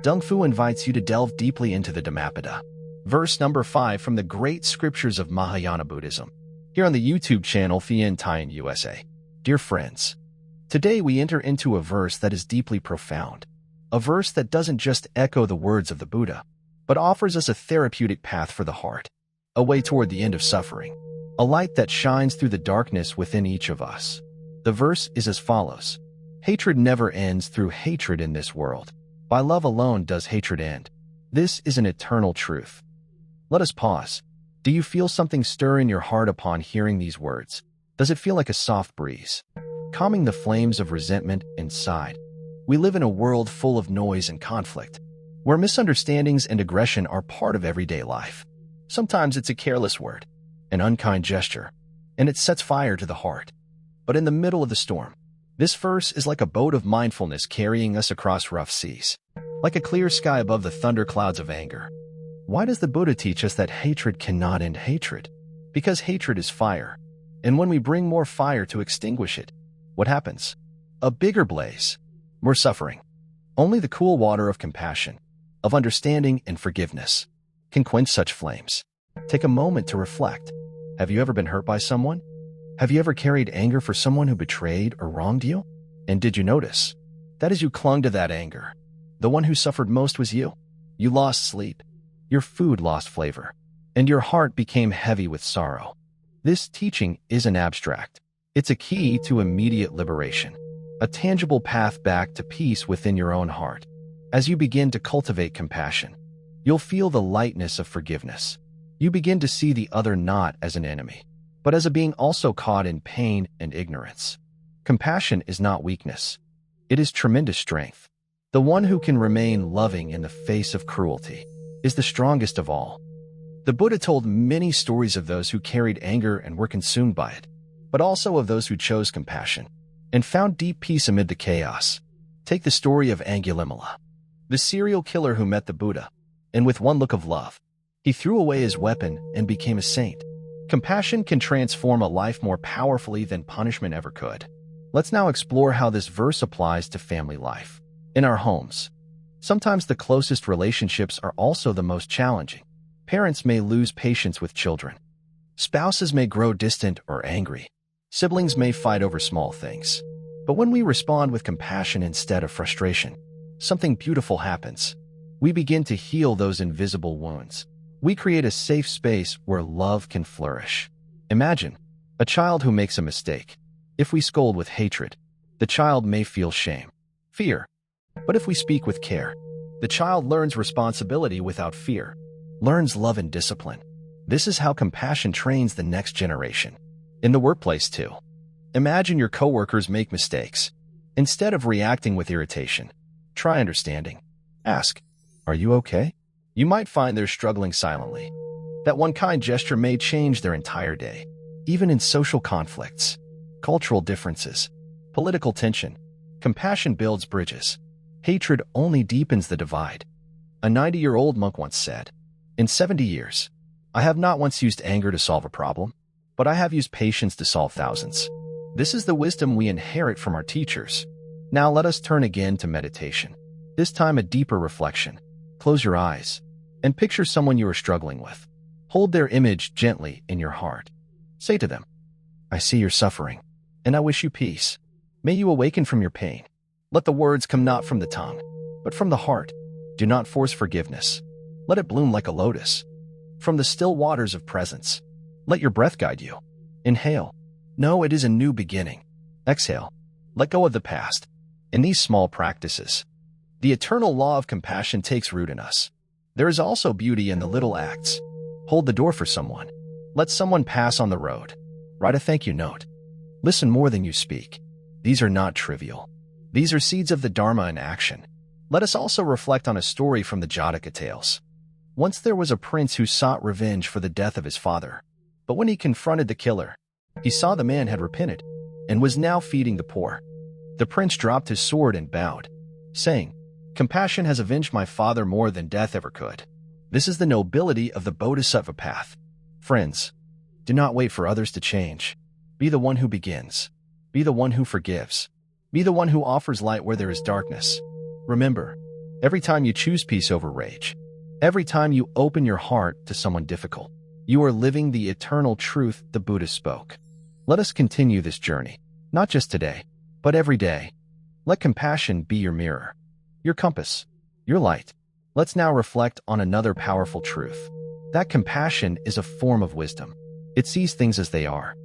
Fu invites you to delve deeply into the Dhammapāda. Verse number 5 from the great scriptures of Mahayana Buddhism. Here on the YouTube channel Thien Thailand USA. Dear friends, today we enter into a verse that is deeply profound. A verse that doesn't just echo the words of the Buddha, but offers us a therapeutic path for the heart, a way toward the end of suffering, a light that shines through the darkness within each of us. The verse is as follows. Hatred never ends through hatred in this world. By love alone does hatred end. This is an eternal truth. Let us pause. Do you feel something stir in your heart upon hearing these words? Does it feel like a soft breeze, calming the flames of resentment inside? We live in a world full of noise and conflict, where misunderstandings and aggression are part of everyday life. Sometimes it's a careless word, an unkind gesture, and it sets fire to the heart. But in the middle of the storm, this verse is like a boat of mindfulness carrying us across rough seas, like a clear sky above the thunderclouds of anger. Why does the Buddha teach us that hatred cannot end hatred? Because hatred is fire, and when we bring more fire to extinguish it, what happens? A bigger blaze, more suffering. Only the cool water of compassion, of understanding and forgiveness, can quench such flames. Take a moment to reflect. Have you ever been hurt by someone? Have you ever carried anger for someone who betrayed or wronged you? And did you notice that as you clung to that anger, the one who suffered most was you? You lost sleep. Your food lost flavor, and your heart became heavy with sorrow. This teaching isn't abstract. It's a key to immediate liberation, a tangible path back to peace within your own heart. As you begin to cultivate compassion, you'll feel the lightness of forgiveness. You begin to see the other not as an enemy, but as a being also caught in pain and ignorance. Compassion is not weakness. It is tremendous strength. The one who can remain loving in the face of cruelty is the strongest of all. The Buddha told many stories of those who carried anger and were consumed by it, but also of those who chose compassion and found deep peace amid the chaos. Take the story of Angulimala, the serial killer who met the Buddha, and with one look of love, he threw away his weapon and became a saint. Compassion can transform a life more powerfully than punishment ever could. Let's now explore how this verse applies to family life. In our homes, sometimes the closest relationships are also the most challenging. Parents may lose patience with children. Spouses may grow distant or angry. Siblings may fight over small things. But when we respond with compassion instead of frustration, something beautiful happens. We begin to heal those invisible wounds. We create a safe space where love can flourish. Imagine a child who makes a mistake. If we scold with hatred, the child may feel shame, fear. But if we speak with care, the child learns responsibility without fear, learns love and discipline. This is how compassion trains the next generation. In the workplace too. Imagine your coworkers make mistakes. Instead of reacting with irritation, try understanding. Ask, "Are you okay?" You might find they're struggling silently. That one kind gesture may change their entire day. Even in social conflicts, cultural differences, political tension, compassion builds bridges. Hatred only deepens the divide. A 90-year-old monk once said, "In 70 years, I have not once used anger to solve a problem, but I have used patience to solve thousands." This is the wisdom we inherit from our teachers. Now let us turn again to meditation. This time a deeper reflection. Close your eyes and picture someone you are struggling with. Hold their image gently in your heart. Say to them, "I see your suffering, and I wish you peace. May you awaken from your pain." Let the words come not from the tongue, but from the heart. Do not force forgiveness. Let it bloom like a lotus. From the still waters of presence, let your breath guide you. Inhale. Know it is a new beginning. Exhale. Let go of the past. In these small practices, the eternal law of compassion takes root in us. There is also beauty in the little acts. Hold the door for someone. Let someone pass on the road. Write a thank you note. Listen more than you speak. These are not trivial. These are seeds of the Dharma in action. Let us also reflect on a story from the Jataka tales. Once there was a prince who sought revenge for the death of his father. But when he confronted the killer, he saw the man had repented and was now feeding the poor. The prince dropped his sword and bowed, saying, "Compassion has avenged my father more than death ever could." This is the nobility of the Bodhisattva path. Friends, do not wait for others to change. Be the one who begins. Be the one who forgives. Be the one who offers light where there is darkness. Remember, Every time you choose peace over rage, every time you open your heart to someone difficult, you are living the eternal truth the Buddha spoke. Let us continue this journey, not just today, but every day. Let compassion be your mirror, your compass, your light. Let's now reflect on another powerful truth. That compassion is a form of wisdom. It sees things as they are,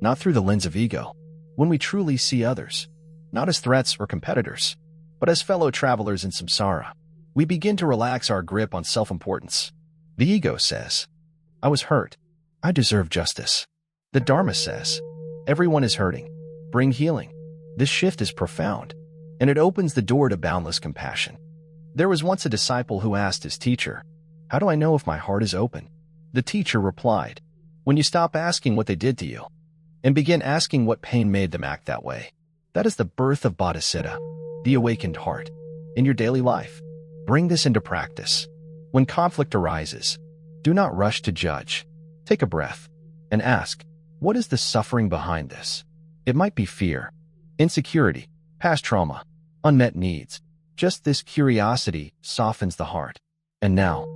not through the lens of ego. When we truly see others, not as threats or competitors, but as fellow travelers in samsara, we begin to relax our grip on self-importance. The ego says, I was hurt. I deserve justice. The Dharma says, everyone is hurting. Bring healing. This shift is profound, and it opens the door to boundless compassion. There was once a disciple who asked his teacher, how do I know if my heart is open? The teacher replied, when you stop asking what they did to you and begin asking what pain made them act that way. That is the birth of bodhicitta, the awakened heart. In your daily life, bring this into practice. When conflict arises, do not rush to judge. Take a breath and ask, what is the suffering behind this? It might be fear, insecurity, past trauma, unmet needs. Just this curiosity softens the heart. And now,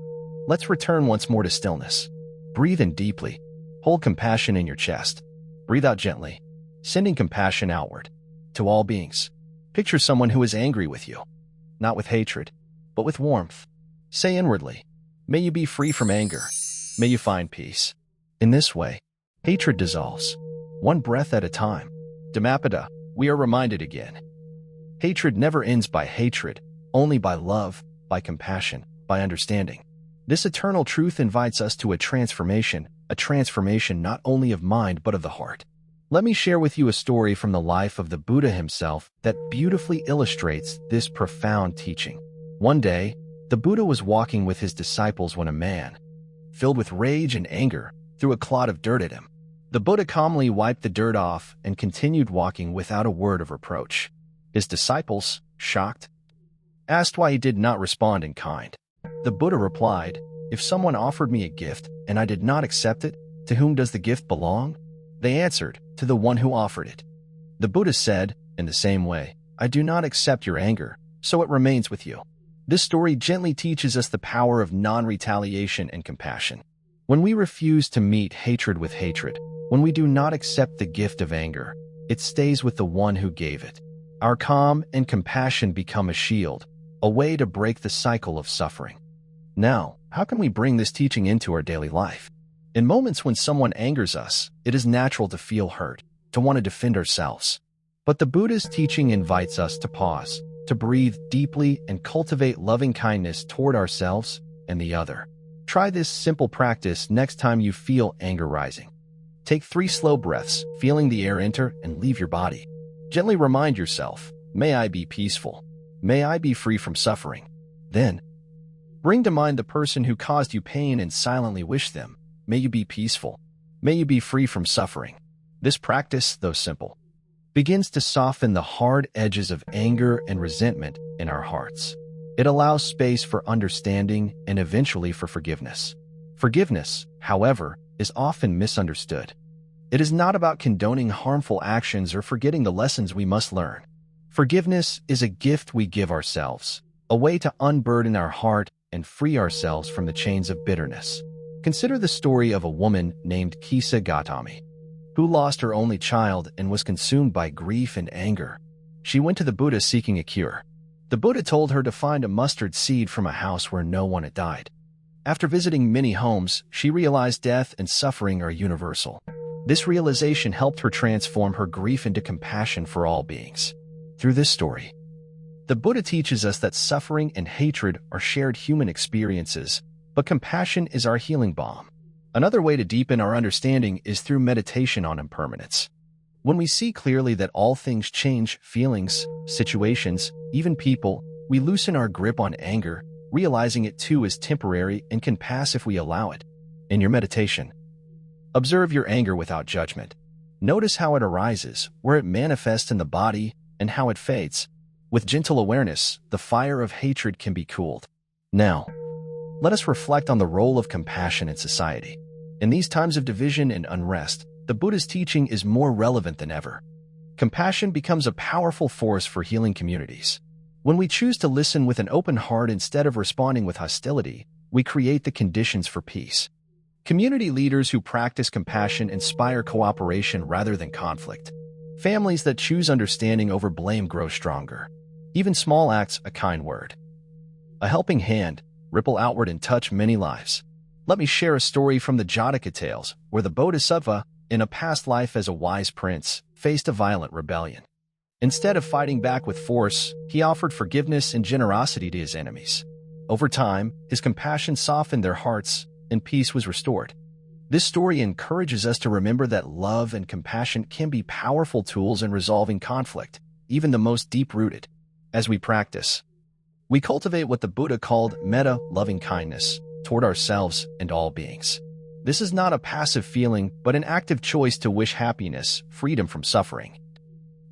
let's return once more to stillness. Breathe in deeply. Hold compassion in your chest. Breathe out gently, sending compassion outward to all beings. Picture someone who is angry with you, not with hatred, but with warmth. Say inwardly, may you be free from anger. May you find peace. In this way, hatred dissolves, one breath at a time. Dhammapāda, we are reminded again. Hatred never ends by hatred, only by love, by compassion, by understanding. This eternal truth invites us to a transformation not only of mind but of the heart. Let me share with you a story from the life of the Buddha himself that beautifully illustrates this profound teaching. One day, the Buddha was walking with his disciples when a man, filled with rage and anger, threw a clod of dirt at him. The Buddha calmly wiped the dirt off and continued walking without a word of reproach. His disciples, shocked, asked why he did not respond in kind. The Buddha replied, if someone offered me a gift and I did not accept it, to whom does the gift belong? They answered, to the one who offered it. The Buddha said, in the same way, I do not accept your anger, so it remains with you. This story gently teaches us the power of non-retaliation and compassion. When we refuse to meet hatred with hatred, when we do not accept the gift of anger, it stays with the one who gave it. Our calm and compassion become a shield, a way to break the cycle of suffering. Now, how can we bring this teaching into our daily life? In moments when someone angers us, it is natural to feel hurt, to want to defend ourselves. But the Buddha's teaching invites us to pause, to breathe deeply and cultivate loving kindness toward ourselves and the other. Try this simple practice next time you feel anger rising. Take 3 slow breaths, feeling the air enter and leave your body. Gently remind yourself, may I be peaceful. May I be free from suffering. Then, bring to mind the person who caused you pain and silently wish them, may you be peaceful. May you be free from suffering. This practice, though simple, begins to soften the hard edges of anger and resentment in our hearts. It allows space for understanding and eventually for forgiveness. Forgiveness, however, is often misunderstood. It is not about condoning harmful actions or forgetting the lessons we must learn. Forgiveness is a gift we give ourselves, a way to unburden our heart and free ourselves from the chains of bitterness. Consider the story of a woman named Kisa Gautami, who lost her only child and was consumed by grief and anger. She went to the Buddha seeking a cure. The Buddha told her to find a mustard seed from a house where no one had died. After visiting many homes, she realized death and suffering are universal. This realization helped her transform her grief into compassion for all beings. Through this story, the Buddha teaches us that suffering and hatred are shared human experiences, but compassion is our healing balm. Another way to deepen our understanding is through meditation on impermanence. When we see clearly that all things change, feelings, situations, even people, we loosen our grip on anger, realizing it too is temporary and can pass if we allow it. In your meditation, observe your anger without judgment. Notice how it arises, where it manifests in the body, and how it fades. With gentle awareness, the fire of hatred can be cooled. Now, let us reflect on the role of compassion in society. In these times of division and unrest, the Buddha's teaching is more relevant than ever. Compassion becomes a powerful force for healing communities. When we choose to listen with an open heart instead of responding with hostility, we create the conditions for peace. Community leaders who practice compassion inspire cooperation rather than conflict. Families that choose understanding over blame grow stronger. Even small acts, a kind word, a helping hand, ripple outward and touch many lives. Let me share a story from the Jataka tales, where the Bodhisattva, in a past life as a wise prince, faced a violent rebellion. Instead of fighting back with force, he offered forgiveness and generosity to his enemies. Over time, his compassion softened their hearts, and peace was restored. This story encourages us to remember that love and compassion can be powerful tools in resolving conflict, even the most deep-rooted. As we practice, we cultivate what the Buddha called metta, loving kindness, toward ourselves and all beings. This is not a passive feeling, but an active choice to wish happiness, freedom from suffering,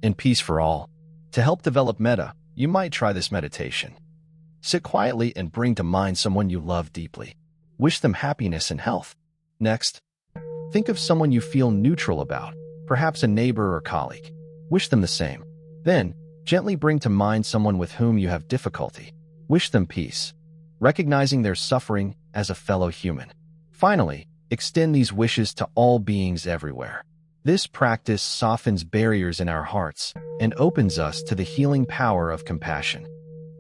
and peace for all. To help develop metta, you might try this meditation. Sit quietly and bring to mind someone you love deeply. Wish them happiness and health. Next, think of someone you feel neutral about, perhaps a neighbor or colleague. Wish them the same. Then, gently bring to mind someone with whom you have difficulty. Wish them peace, recognizing their suffering as a fellow human. Finally, extend these wishes to all beings everywhere. This practice softens barriers in our hearts and opens us to the healing power of compassion.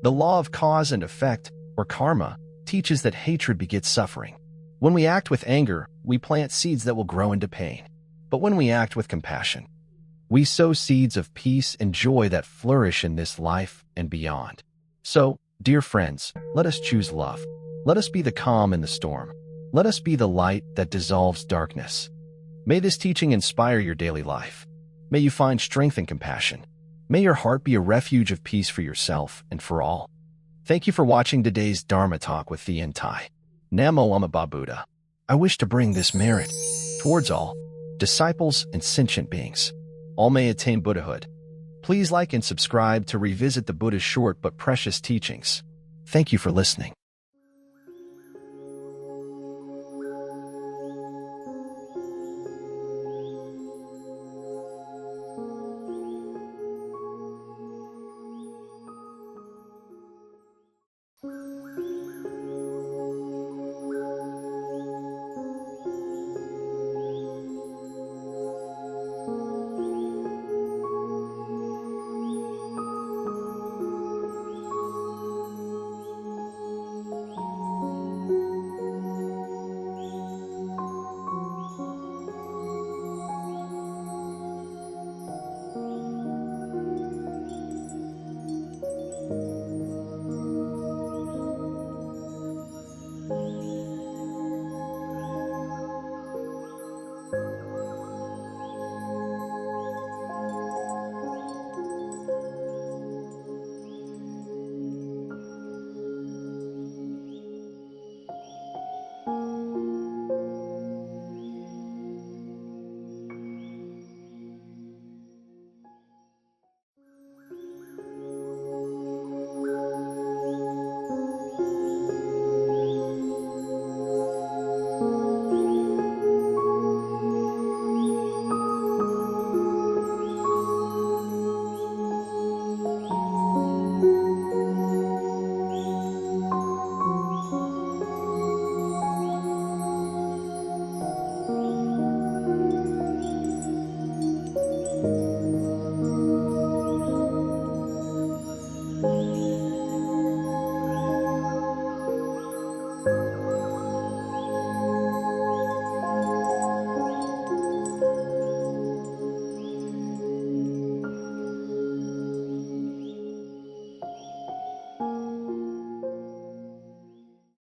The law of cause and effect, or karma, teaches that hatred begets suffering. When we act with anger, we plant seeds that will grow into pain. But when we act with compassion, we sow seeds of peace and joy that flourish in this life and beyond. So, dear friends, let us choose love. Let us be the calm in the storm. Let us be the light that dissolves darkness. May this teaching inspire your daily life. May you find strength and compassion. May your heart be a refuge of peace for yourself and for all. Thank you for watching today's Dharma Talk with Thien Tai. Namo Dhammapāda Buddha. I wish to bring this merit towards all disciples and sentient beings. All may attain Buddhahood. Please like and subscribe to revisit the Buddha's short but precious teachings. Thank you for listening.